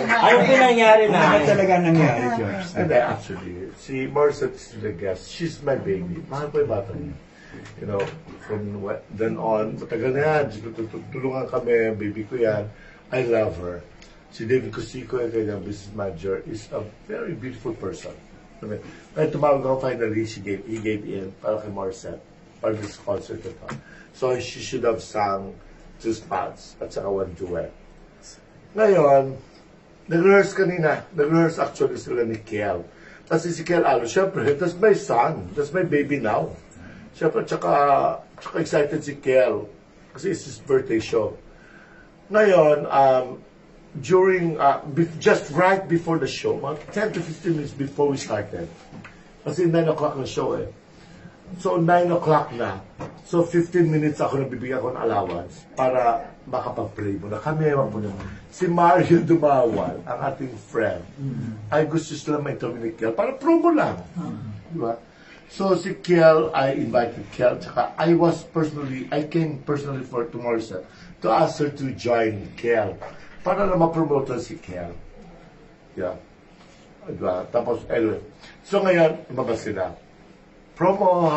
Anong pinangyari na? Ano talaga nangyari, George? And actually, si Morissette is the guest. She's my baby. Mahal ko yung bata niya. You know, from then on, matagal na yan. Tulungan kami, baby ko yan. I love her. Si David Cosico, yung kanyang business manager, is a very beautiful person. Kaya tumawag ako finally, he gave in para kay Morissette, para this concert ito. So she should have sang 2 spots at saka 1 duet. Ngayon, nag-rehearse kanina. Nag-rehearse actually sila ni Kiel. Kasi si Kiel Alo, syempre, that's my son. That's my baby now. Syempre, tsaka excited si Kiel. Kasi it's his birthday show. Ngayon, during, just right before the show, 10 to 15 minutes before we started. Kasi 9 o'clock na show eh. So, 9 o'clock na. So, 15 minutes ako nabibigyan ko ng allowance para makapag-pray muna kami. Si Mario Dumawal, ang ating friend, ay gusto sila may interview ni Kiel para promo lang. Diba? So, si Kiel, I invited Kiel, tsaka I came personally to Morissette to ask her to join Kiel para na ma-promote si Kiel. Yeah. Diba? Tapos, anyway. So, ngayon, lumabas sila. Promo,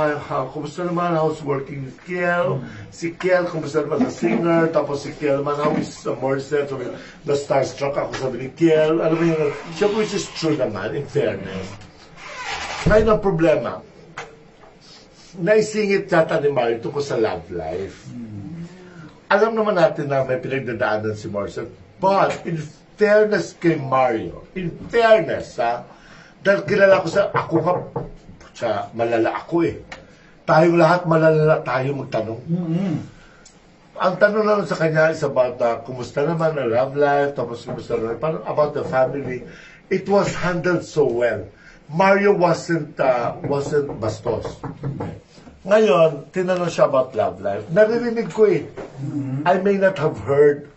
kumusta naman, how's working with Kiel? Si Kiel, kumusta naman sa singer? Tapos si Kiel naman, how is Morissette? So, the starstruck ako, sabi ni Kiel. Alam mo yun, siya which is true naman, in fairness. Ngayon ang problema, naisingit yata ni Mario tungkol sa love life. Alam naman natin na may pinagdadaanan si Morissette. But, in fairness kay Mario, in fairness, dahil kilala ko ako nga, malala ako eh. Tayong lahat malala tayo magtanong. Ang tanong naman sa kanya is about kumusta naman ang love life, tapos kumusta naman, parang about the family. It was handled so well. Mario wasn't bastos. Ngayon, tinanong siya about love life. Naririnig ko eh. I may not have heard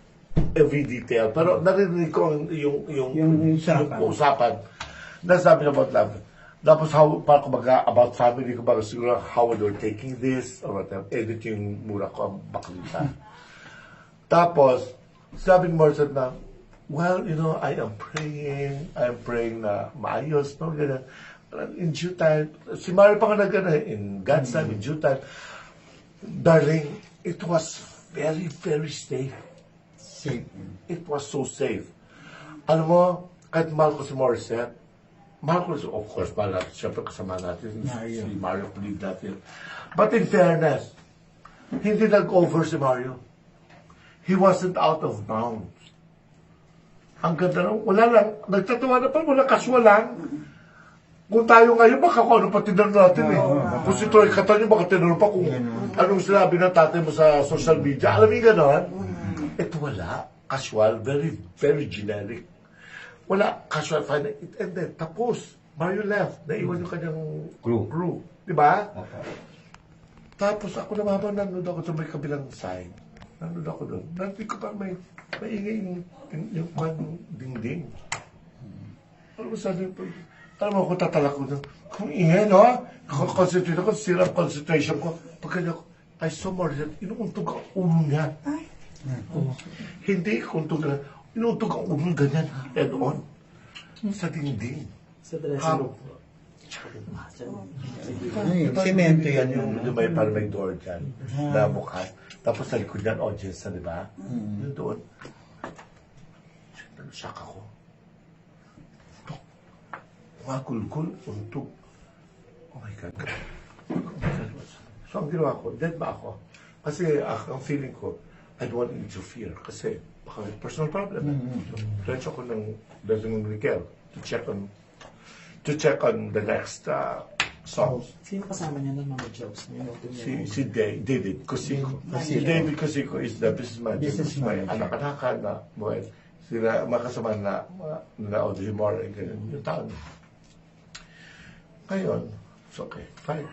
every detail, pero naririnig ko yung usapan. Nasabi niya about love life. Tapos, about family ko, siguro how they're taking this, or whatever, edit yung mura ko, ang baklita. Tapos, sabi ni Morissette na, well, you know, I'm praying na maayos, no, ganyan. In due time, si Mario pa nga in God's time, in due time, darling, it was very, very safe. It was so safe. Alam mo, kahit mahal ko si Morissette, Marcos, of course, siyempre kasama natin si Mario, believe natin. But in fairness, hindi nag-over si Mario. He wasn't out of bounds. Ang ganda lang, wala lang, nagtatawa na pa, wala casual lang. Kung tayo ngayon, baka kung ano pa tinanong natin eh. Kung si Troy Catanyo, baka tinanong pa kung anong sinabi ng tatay mo sa social media. Alam mo yung gano'n? Ito wala. Casual, very, very generic. Wala, casual final. It ended. Tapos, Mario left. Naiwan yung kanyang crew. Diba? Tapos ako naman, nanood ako sa may kabilang side. Nanood ako doon. Nanood ko pa may ingay yung dingding. Alam mo, sabi po, alam mo, kung tatalak ko doon, kung ingay, no? Concentrate ako, sira concentration ko. Pagkanya ko, I saw Morissette, inuuntog ang ulo niya. Hindi, kuntog na. Inuuntog ang ulo ganyan, head on. Sa dingding. Sa dressing room. Semento yan yung... May parang may door dyan, na mukha. Tapos sa likod yan, audience na, di ba? Yun doon. Shock ako. Magulgul, untog. Oh my God. So ang ginawa ko, dead ba ako? Kasi ang feeling ko, I don't want to interfere. Kasi baka may personal problem. So, diretso ko ng Desmond Miguel to check on the next songs. Sino kasama niya ng mga jokes niya? Si David Cosico. Si David Cosico is the business manager. May anak-anakan na buhay. Sila makasama na Audrey Moore and ganyan. Yung taon. Ngayon, it's okay. Fine.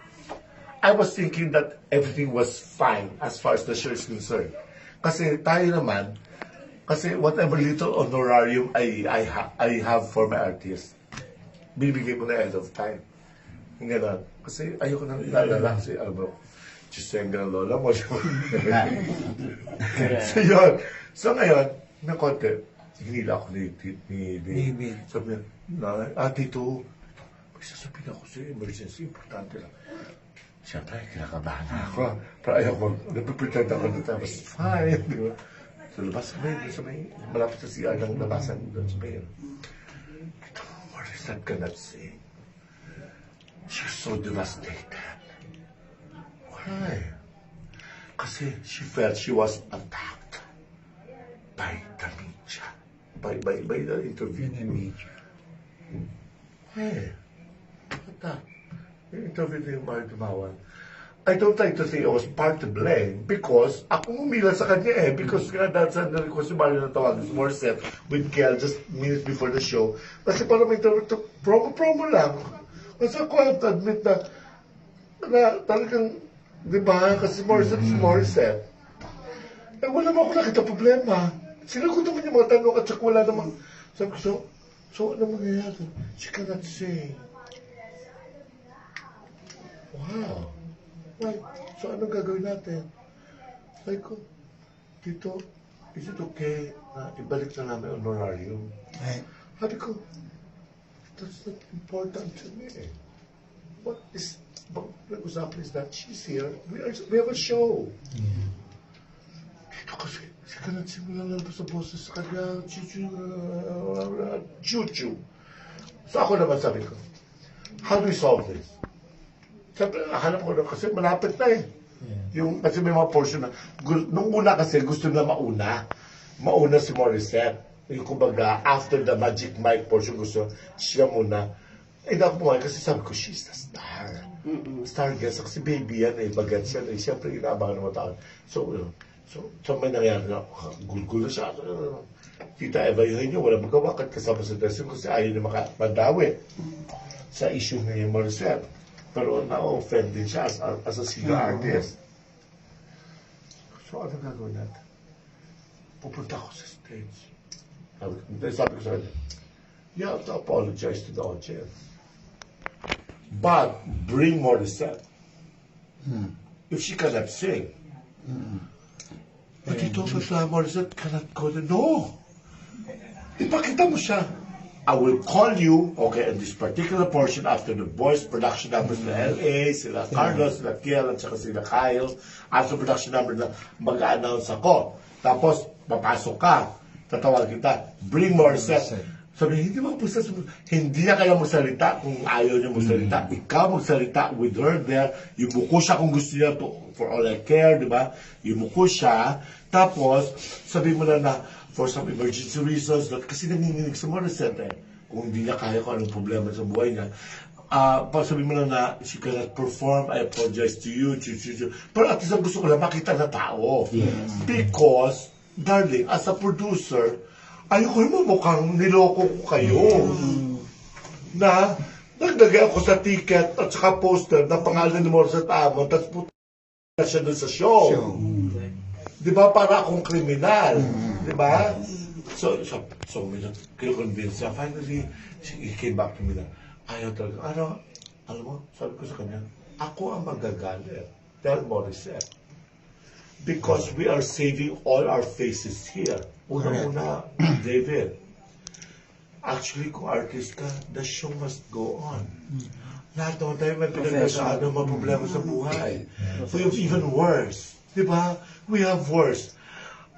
I was thinking that everything was fine as far as the show is concerned. Kasi tayo naman, kasi whatever little honorarium I have for my artist, bibigay ko na end of time. Yung gano'n. Kasi ayoko nang ilalala kasi, alam mo, Chisenga ng lola mo. So yun. So ngayon, ng konti, hinila ako ni David. Sabi niya, Tito, may sasabihin ako sa emergency, importante lang. Siyempre, kinakabahan ako. Pero ayaw ko, nagpipretend ako na tapos, fine, di ba? So, labas may, malapit sa CR ng labasan doon sa mail. Ito, Morissette cannot sing. She's so devastated. Why? Kasi she felt she was attacked by the media. By the interview. Hey, attacked. Yung interview na yung Mario Dumawan. I don't like to say I was part to blame because ako umila sa kanya because nga dahil sa na-request si Mario na tawag si Morissette with Kel just minutes before the show. Kasi para may promo lang. Kasi ako have to admit na talagang, di ba, kasi Morissette si Morissette. Wala mo ako nakita problema. Sinagot naman yung mga tanong at saka wala namang, sabi ko, so ano mangyayari? She cannot sing. Wow. Right. So, anong gagawin natin? Sabi ko, Tito, is it okay na ibalik na namin honorarium? Right. Sabi ko, that's not important to me. What nag-usapan is that she's here. We have a show. Tito, kasi ka nagsimula lang sa boses sa kanya, chuchu. So, ako naman sabi ko, how do we solve this? Siyempre, hanap ko na kasi malapit na kasi may mga portion na, nung una kasi gusto na mauna si Morissette. Yung kumbaga, after the magic mic portion, gusto siya muna. Hindi ako pumayag kasi sabi ko, she's the star. Star guest. Kasi baby yan bagat siya. Siyempre, inaabangan ng mga tao. So may nangyari na, gulgul na siya. Tita Eva yun niyo, wala magawa kasama sa dressing kasi ayaw niya madawi sa issue ng Morissette. Pero na-offend din siya as a singer artist. So, ano gagawin natin? Pupunta ako sa stage. Sabi ko sa kanya, you have to apologize to the audience. But, bring Morissette. If she cannot sing. But ito sa Morissette cannot go. No! Ipakita mo siya. I will call you, okay, in this particular portion after the voice production numbers na LA, sila Carlos, sila Kiel, at saka sila Kyle. After production number na mag-a-announce ako. Tapos, papasok ka. Tatawag kita. Bring Morissette. Sabi, hindi niya kaya magsalita kung ayaw niya magsalita. Ikaw magsalita with her there. Yumuko siya kung gusto niya for all I care, di ba? Yumuko siya. Tapos, sabi mo na for some emergency reasons, kasi nanginginig sa Morissette kung hindi niya kaya kung anong problema sa buhay niya. Sabi mo na she cannot perform, I apologize to you, pero at least ang gusto ko lang makita na tao. Yes. Because, darling, as a producer, ayoko mo mukhang niloko ko kayo. Na, nagdagay ako sa ticket at saka poster na pangalan ni Morissette Amon, tapos puta siya doon sa show. Di ba, para akong kriminal. Di ba? So medyo kino-convince siya. Finally, he came back to me na, ayaw talaga. Alam mo, sabi ko sa kanya, ako ang magagalit. Tell Morissette. Because we are saving all our faces here. Una-una, David. Actually, kung artist ka, the show must go on. Lahat naman tayo may pinagdasaan ng mga problema sa buhay. We have even worse. Diba? We have worse.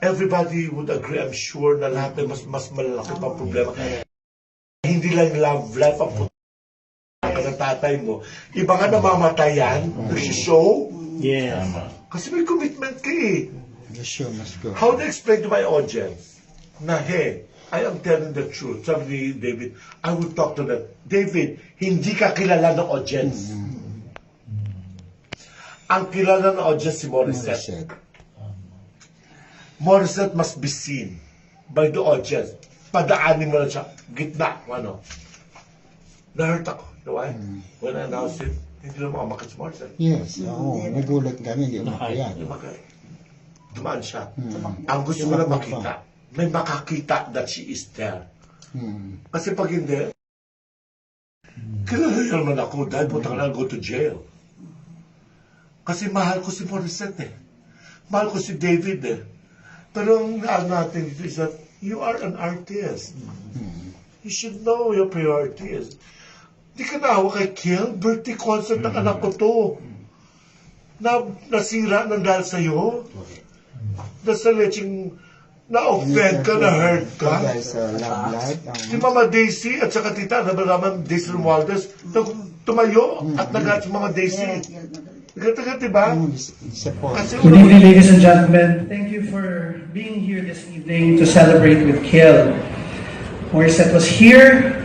Everybody would agree, I'm sure, na lahat ay mas malalaki pang problema. Hindi lang love life ang puto ng tatay mo. Iba nga namamatayan, nag-show. Yeah. Kasi may commitment ka eh. The show must go. How do I explain to my audience na, hey, I am telling the truth. Sabi ni David, I will talk to them. David, hindi ka kilala ng audience. Ang kilala ng audience si Morissette. Morissette must be seen by the audience. Padaanin mo lang siya. Gitna. Na-hurt ako. You know why? When I announced it, hindi lang makamakit si Morissette. Yes. Oo. Nagulat kami. Hindi umakayat. Dumaan siya. Ang gusto ko lang makita, may makakita that she is there. Kasi pag hindi, kilala naman ako dahil punta ka lang go to jail. Kasi mahal ko si Morissette Mahal ko si David Pero ang natin is that You are an artist. You should know your priorities. Di ka naawa kay Kiel. Birthday concert ng anak ko to. Nasira ng dahil sa'yo. Nasa leching na-offend ka, na-hurt ka. Guys, love life. Si Mama Daisy at saka tita, naman Daisy Romualdez, tumayo at nagat si Mama Daisy. Nagat, diba? Kasi Good evening, ladies and gentlemen. Thank you for being here this evening to celebrate with Kiel. Morissette was here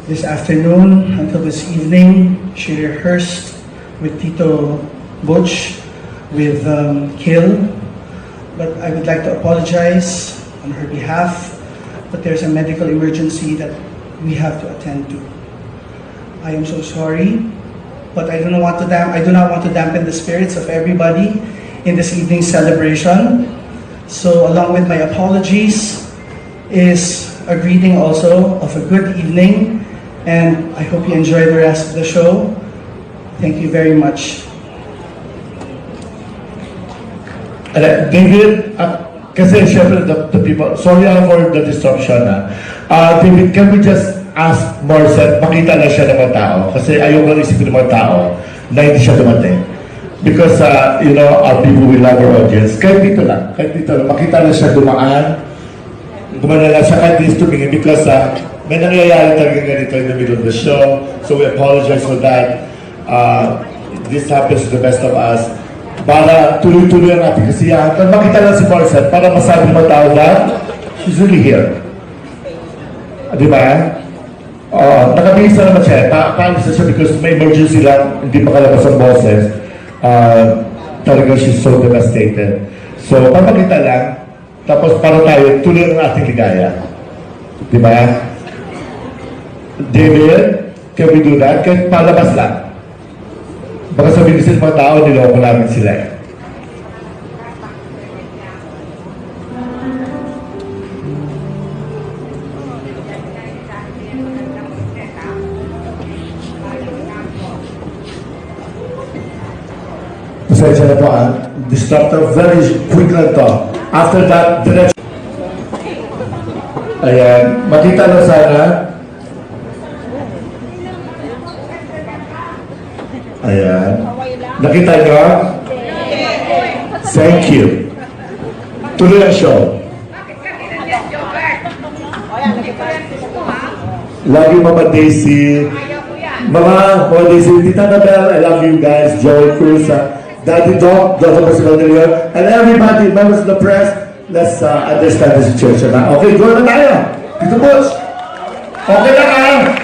this afternoon until this evening. She rehearsed with Tito Butch, with Kiel. But I would like to apologize on her behalf, but there's a medical emergency that we have to attend to. I am so sorry, but I do not want to dampen the spirits of everybody in this evening's celebration. So along with my apologies is a greeting also of a good evening, and I hope you enjoy the rest of the show. Thank you very much. David, kasi syempre the people, sorry for the disruption. David, can we just ask Morissette, makita na siya ng mga tao? Kasi ayaw lang isipin ng mga tao na hindi siya dumating. Because, our people will love our audience. Kahit dito lang, makita na siya gumana lang siya kahit least tumingin because may nangyayari talaga ganito in the middle of the show. So we apologize for that. This happens to the best of us. Para tuloy-tuloy ang ating kasiyahan. At makita lang si Morissette para masabi ng mga tao na she's really here. Di ba? Nakabihis na naman siya. Paalis na siya because may emergency lang, hindi makalabas ang boses. Talaga she's so devastated. So, papakita lang, tapos para tayo, tuloy ang ating ligaya. Di ba? David, can we do that? Kahit palabas lang. Baka sabihin kasi mga tao, niloko namin sila eh. Pasensya na po disruptor, very quick lang to. After that, diretso. Ayan, makita na sana. Ayan. Nakita nyo? Thank you. Tuloy ang show. Love you, Mama Daisy. Mama Daisy, Tita Nabel, I love you guys. Joey Cruz, Daddy Doc, Dr. Sucaldito, and everybody, members of the press, let's understand the situation now. Okay, go na tayo. Tito Butch. Okay na